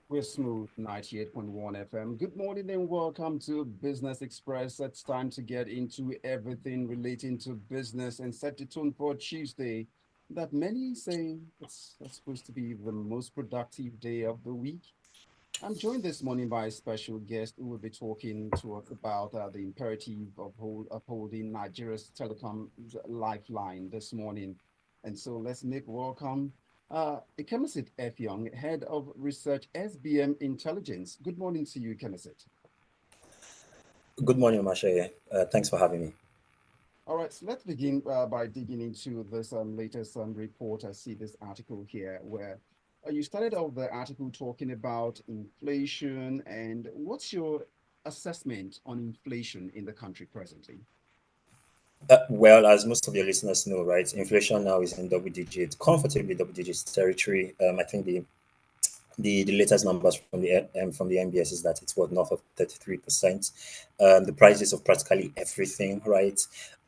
We're smooth 98.1 FM. Good morning and welcome to Business Express. It's time to get into everything relating to business and set the tone for Tuesday that many say it's supposed to be the most productive day of the week. I'm joined this morning by a special guest who will be talking to us about the imperative of upholding Nigeria's telecom lifeline this morning. And so let's make welcome Ikemesit Effiong, Head of Research SBM Intelligence. Good morning to you, Ikemesit. Good morning, Mashaye. Thanks for having me. All right, so let's begin by digging into this latest report. I see this article here where you started off the article talking about inflation and what's your assessment on inflation in the country presently? Well, as most of your listeners know, right, inflation now is in double digit, comfortably double digits territory. I think the latest numbers from the MBS is that it's what north of 33%. The prices of practically everything, right,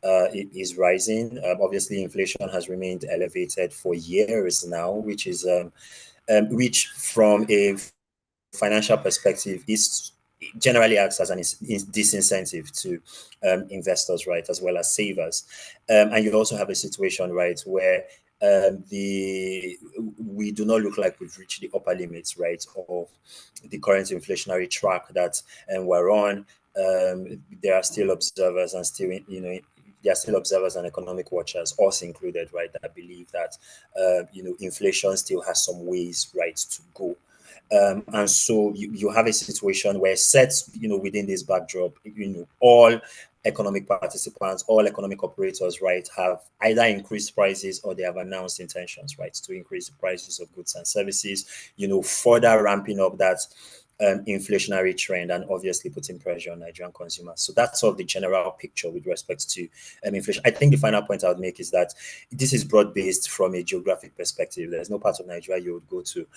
it is rising. Obviously, inflation has remained elevated for years now, which from a financial perspective is generally acts as an disincentive to investors, right, as well as savers. And you also have a situation, right, where the we do not look like we've reached the upper limits, right, of the current inflationary track that we're on. There are still observers and still, there are still observers and economic watchers, us included, right, that believe that, inflation still has some ways, right, to go. And so you have a situation where set, within this backdrop, all economic participants, all economic operators, right, have either increased prices or they have announced intentions, right, to increase the prices of goods and services, further ramping up that inflationary trend and obviously putting pressure on Nigerian consumers. So that's sort of the general picture with respect to inflation. I think the final point I would make is that this is broad based from a geographic perspective. There's no part of Nigeria you would go to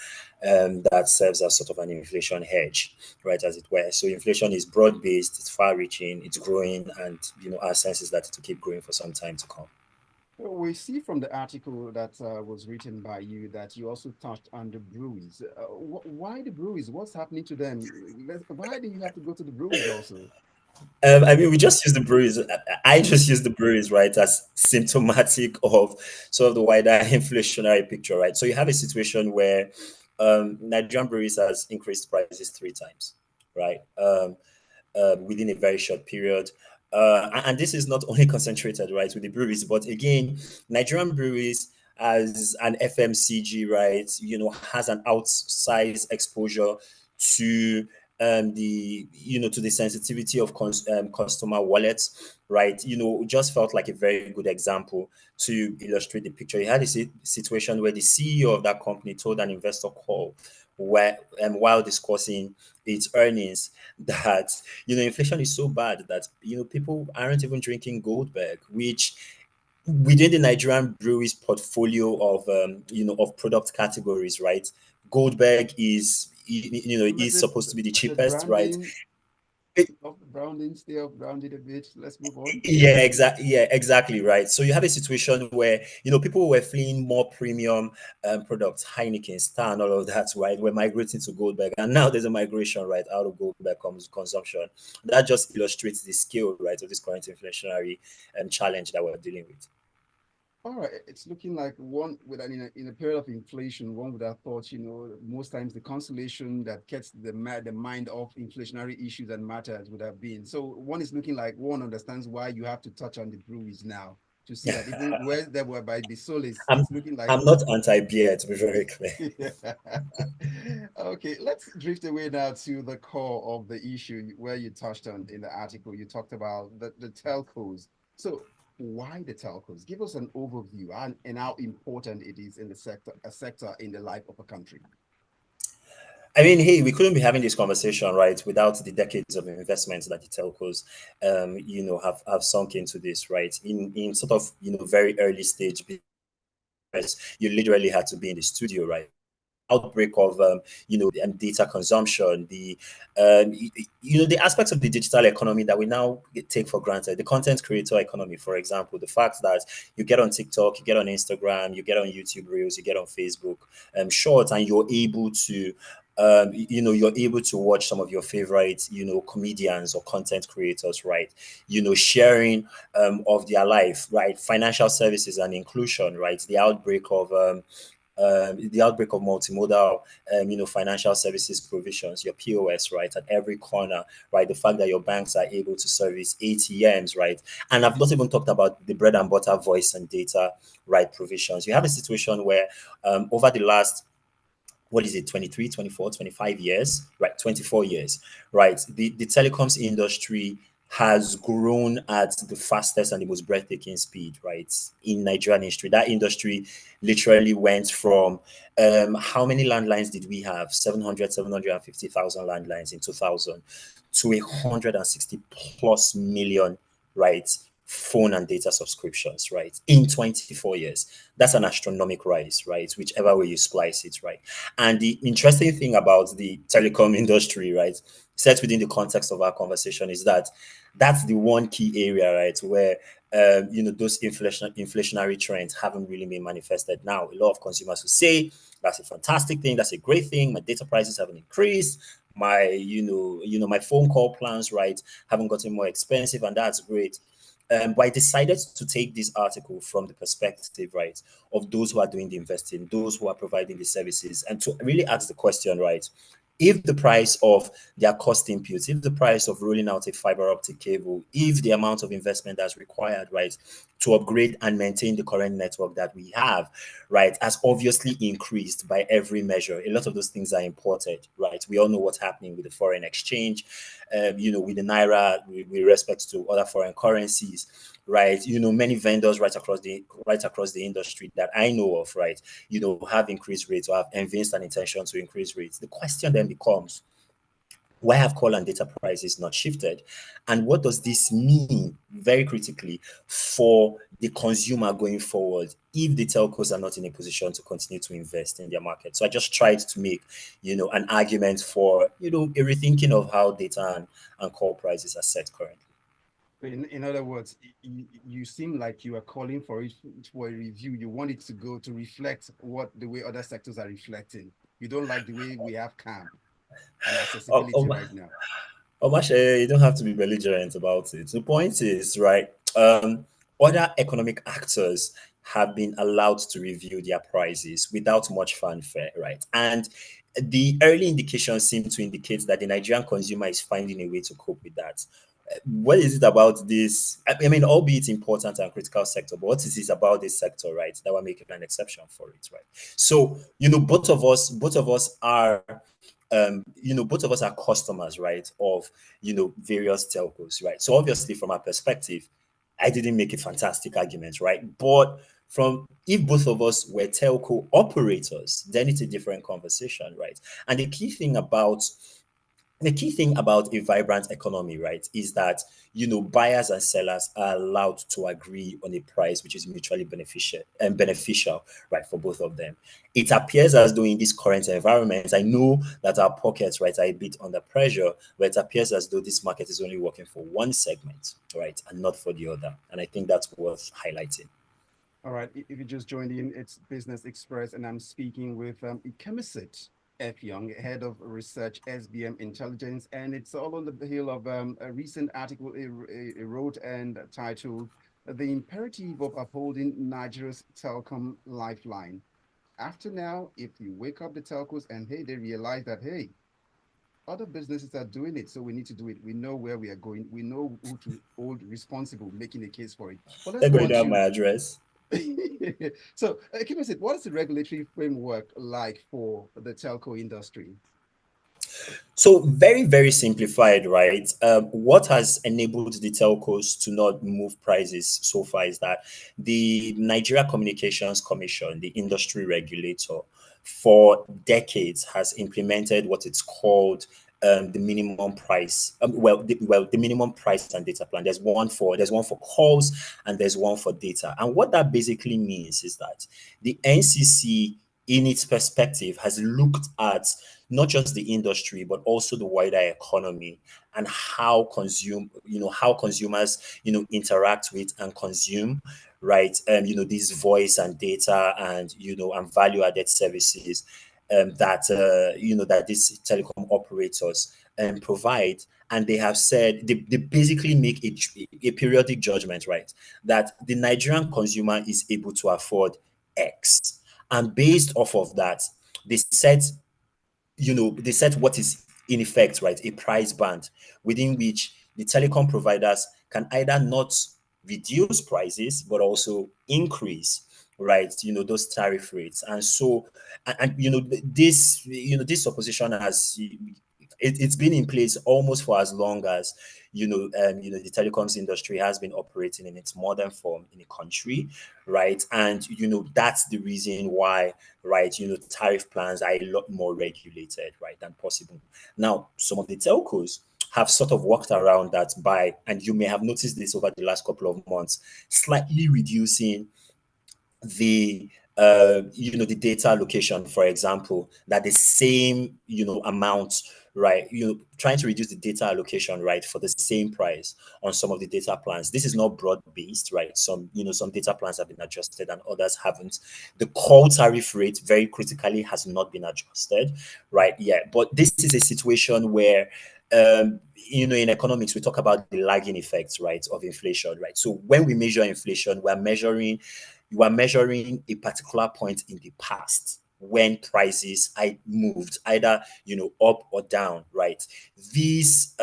that serves as sort of an inflation hedge, right, as it were. So inflation is broad based, it's far reaching, it's growing, and our sense is that it will keep growing for some time to come. Well, we see from the article that was written by you that you also touched on the breweries. Why the breweries? What's happening to them? Why do you have to go to the breweries also? I mean, we just use the breweries. I just use the breweries, right, as symptomatic of sort of the wider inflationary picture, right? So you have a situation where Nigerian breweries has increased prices three times, right? Within a very short period. And this is not only concentrated, right, with the breweries, but again, Nigerian breweries as an FMCG, right, has an outsized exposure to to the sensitivity of customer wallets, right? Just felt like a very good example to illustrate the picture. You had a situation where the CEO of that company told an investor call where while discussing its earnings that inflation is so bad that people aren't even drinking Goldberg, which within the Nigerian breweries portfolio of of product categories, right? Goldberg is supposed to be the The cheapest, right? branding of the branding, stay off branded a bit. Let's move on. Yeah, exactly right. So you have a situation where people were fleeing more premium products, Heineken, Star, and all of that, right? We're migrating to Goldberg, and now there's a migration right out of Goldberg comes consumption. That just illustrates the scale, right, of this current inflationary challenge that we're dealing with. All right, it's looking like one with in a period of inflation, one would have thought, most times the consolation that gets the mind off inflationary issues and matters would have been. So one is looking like one understands why you have to touch on the breweries now to see that even where there were by the solace, I'm it's looking like I'm not anti-beer, to be very clear. yeah. Okay, let's drift away now to the core of the issue where you touched on in the article. You talked about the telcos. So why the telcos? Give us an overview and how important it is in the sector, a sector in the life of a country. I mean, hey, we couldn't be having this conversation, right, without the decades of investments that the telcos, have sunk into this, right, in sort of very early stage you literally had to be in the studio, right? Outbreak of data consumption, the aspects of the digital economy that we now take for granted, the content creator economy, for example, the fact that you get on TikTok, you get on Instagram, you get on YouTube Reels, you get on Facebook Shorts, and you're able to you're able to watch some of your favorite, comedians or content creators, right? Sharing of their life, right? Financial services and inclusion, right? The outbreak of multimodal, financial services provisions, your POS, right, at every corner, right? The fact that your banks are able to service ATMs, right? And I've not even talked about the bread and butter voice and data, right, provisions. You have a situation where over the last, what is it, 23, 24, 25 years, right? 24 years, right? The telecoms industry has grown at the fastest and the most breathtaking speed, right? In Nigerian history, that industry literally went from how many landlines did we have? 750,000 landlines in 2000 to 160 plus million, right? Phone and data subscriptions, right? In 24 years. That's an astronomical rise, right? Whichever way you splice it, right? And the interesting thing about the telecom industry, right, set within the context of our conversation, is that that's the one key area, right, where those inflationary trends haven't really been manifested. Now, a lot of consumers will say that's a fantastic thing, that's a great thing. My data prices haven't increased. My phone call plans, right, haven't gotten more expensive, and that's great. But I decided to take this article from the perspective, right, of those who are doing the investing, those who are providing the services, and to really ask the question, right, if the price of their cost inputs, if the price of rolling out a fiber optic cable, if the amount of investment that's required, right, to upgrade and maintain the current network that we have, right, has obviously increased by every measure. A lot of those things are imported, right? We all know what's happening with the foreign exchange, with the naira, with respect to other foreign currencies, right? Many vendors right across the industry that I know of, right, have increased rates or have evinced an intention to increase rates. The question then becomes, why have call and data prices not shifted? And what does this mean, very critically, for the consumer going forward if the telcos are not in a position to continue to invest in their market? So I just tried to make, an argument for, a rethinking of how data and call prices are set currently. In other words, you seem like you are calling for it for a review. You want it to go to reflect what the way other sectors are reflecting. You don't like the way we have calm and Oh, accessibility oh, right now. Omash, you don't have to be belligerent about it. The point is, right, other economic actors have been allowed to review their prices without much fanfare, right? And the early indications seem to indicate that the Nigerian consumer is finding a way to cope with that. What is it about this? I mean, albeit important and critical sector, but what is it about this sector, right, that we're making an exception for it, right? So, both of us are customers, right, of various telcos, right? So obviously, from our perspective, I didn't make a fantastic argument, right? But from if both of us were telco operators, then it's a different conversation, right? And the key thing about a vibrant economy, right, is that buyers and sellers are allowed to agree on a price which is mutually beneficial, right, for both of them. It appears as though in this current environment, I know that our pockets, right, are a bit under pressure, but it appears as though this market is only working for one segment, right, and not for the other. And I think that's worth highlighting. All right, if you just joined in, it's Business Express, and I'm speaking with Ikemesit Effiong, head of research, SBM Intelligence, and it's all on the heel of a recent article he wrote and titled "The Imperative of Upholding Nigeria's Telecom Lifeline." After now, if you wake up the telcos and hey, they realize that hey, other businesses are doing it, so we need to do it. We know where we are going. We know who to hold responsible, making a case for it. But let's There go, go you on don't have to my address. so, keep us it. What is the regulatory framework like for the telco industry? So very, very simplified, right? What has enabled the telcos to not move prices so far is that the Nigeria Communications Commission, the industry regulator, for decades has implemented what it's called the minimum price. The minimum price and data plan. There's one for calls and there's one for data. And what that basically means is that the NCC, in its perspective, has looked at not just the industry but also the wider economy and how consumers interact with and consume, right, these voice and data and value added services, that these telecom operators provide, and they have said they basically make a periodic judgment, right, that the Nigerian consumer is able to afford X, and based off of that, they set they set what is in effect, right, a price band within which the telecom providers can either not reduce prices but also increase, right, those tariff rates. And so, this opposition has it's been in place almost for as long as the telecoms industry has been operating in its modern form in the country, right? And that's the reason why, right, tariff plans are a lot more regulated, right, than possible. Now, some of the telcos have sort of worked around that by, and you may have noticed this over the last couple of months, slightly reducing the the data allocation, for example, that the same amount, right, trying to reduce the data allocation, right, for the same price on some of the data plans. This is not broad based, right? Some data plans have been adjusted and others haven't. The call tariff rate, very critically, has not been adjusted, right? Yeah, but this is a situation where in economics, we talk about the lagging effects, right, of inflation, right? So when we measure inflation, you are measuring a particular point in the past when prices I moved either up or down, right? This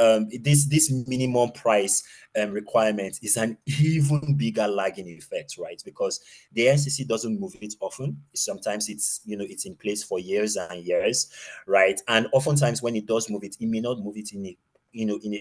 minimum price requirement is an even bigger lagging effect, right? Because the NCC doesn't move it often. Sometimes it's in place for years and years, right? And oftentimes when it does move it, it may not move it in a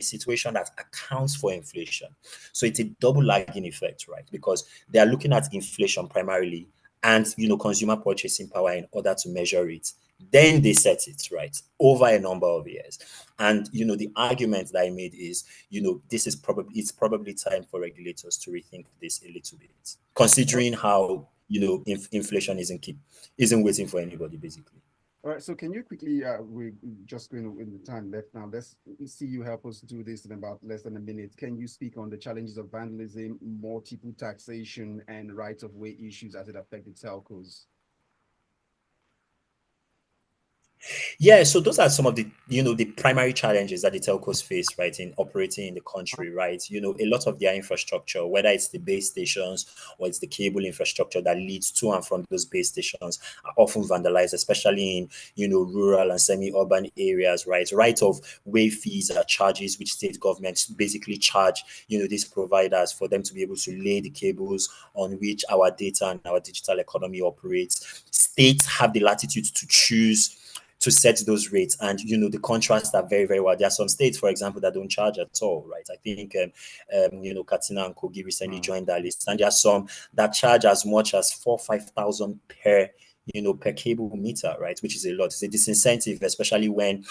situation that accounts for inflation. So it's a double lagging effect, right? Because they are looking at inflation primarily and consumer purchasing power in order to measure it. Then they set it, right, over a number of years. And the argument that I made is, it's probably time for regulators to rethink this a little bit, considering how inflation isn't waiting for anybody, basically. All right, so can you quickly, we're just going in the time left now. Let's see you help us do this in about less than a minute. Can you speak on the challenges of vandalism, multiple taxation, and right of way issues as it affected telcos? Yeah, so those are some of the primary challenges that the telcos face, right, in operating in the country, right? A lot of their infrastructure, whether it's the base stations or it's the cable infrastructure that leads to and from those base stations, are often vandalized, especially in rural and semi-urban areas, right? Right of way fees are charges which state governments basically charge these providers for them to be able to lay the cables on which our data and our digital economy operates. States have the latitude to choose to set those rates, and the contrasts are very, very wide. There are some states, for example, that don't charge at all, right? I think Katsina and Kogi recently joined that list, and there are some that charge as much as 4,000-5,000 per cable meter, right? Which is a lot. It's a disincentive, especially when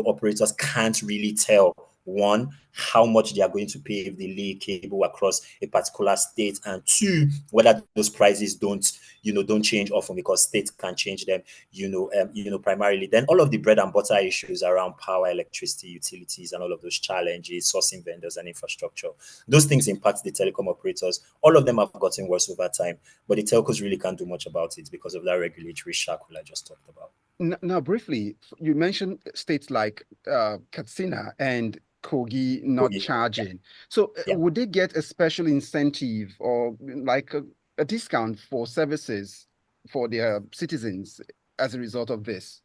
operators can't really tell, one, how much they are going to pay if they lay cable across a particular state, and two, whether those prices don't change often, because states can change them primarily. Then all of the bread and butter issues around power, electricity, utilities, and all of those challenges, sourcing vendors and infrastructure, those things impact the telecom operators. All of them have gotten worse over time, but the telcos really can't do much about it because of that regulatory shackle I just talked about. Now, briefly, you mentioned states like Katsina and Kogi not Kogi, yeah, charging. So, yeah. would they get a special incentive or like a discount for services for their citizens as a result of this?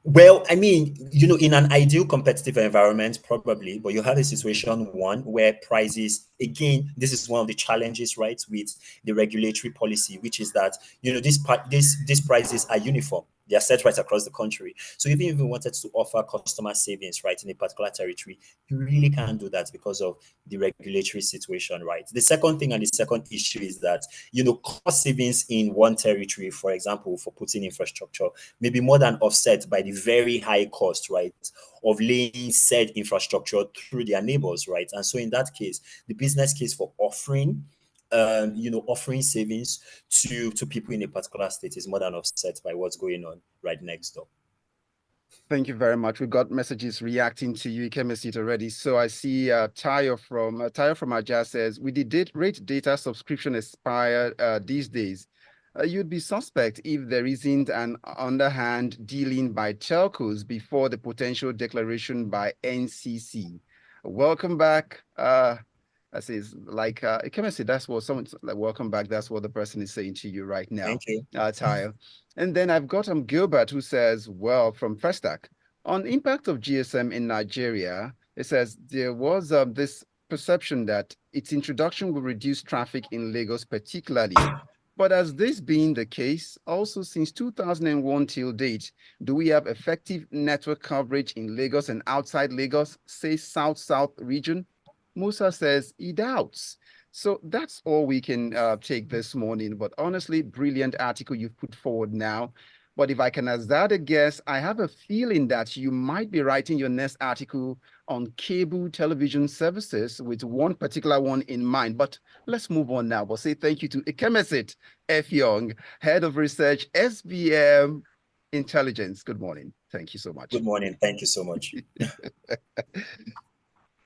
Well, I mean, in an ideal competitive environment, probably, but you have a situation one where prices, again, this is one of the challenges, right, with the regulatory policy, which is that, these prices are uniform. They are set right across the country. So even if you wanted to offer customer savings, right, in a particular territory, you really can't do that because of the regulatory situation, right? The second thing and the second issue is that, cost savings in one territory, for example, for putting infrastructure, may be more than offset by the very high cost, right, of laying said infrastructure through their neighbors, right? And so in that case, the business case for offering savings to people in a particular state is more than offset by what's going on right next door. Thank you very much. We've got messages reacting to you, Ikemesit, already. So I see Tayo from Aja says, with the rate data subscription expire these days, You'd be suspect if there isn't an underhand dealing by telcos before the potential declaration by NCC. Welcome back. I say like Ikemesit, that's what someone's like, welcome back. That's what the person is saying to you right now. Thank you. Tile. And then I've got Gilbert who says, well, from Festac, on impact of GSM in Nigeria, it says there was this perception that its introduction will reduce traffic in Lagos particularly. But has this been the case also since 2001 till date? Do we have effective network coverage in Lagos and outside Lagos, say South-South region? Musa says he doubts. So that's all we can take this morning. But honestly, brilliant article you've put forward now. But if I can hazard a guess, I have a feeling that you might be writing your next article on cable television services with one particular one in mind. But let's move on now. We'll say thank you to Ikemesit Effiong, Head of Research, SBM Intelligence. Good morning. Thank you so much. Good morning. Thank you so much.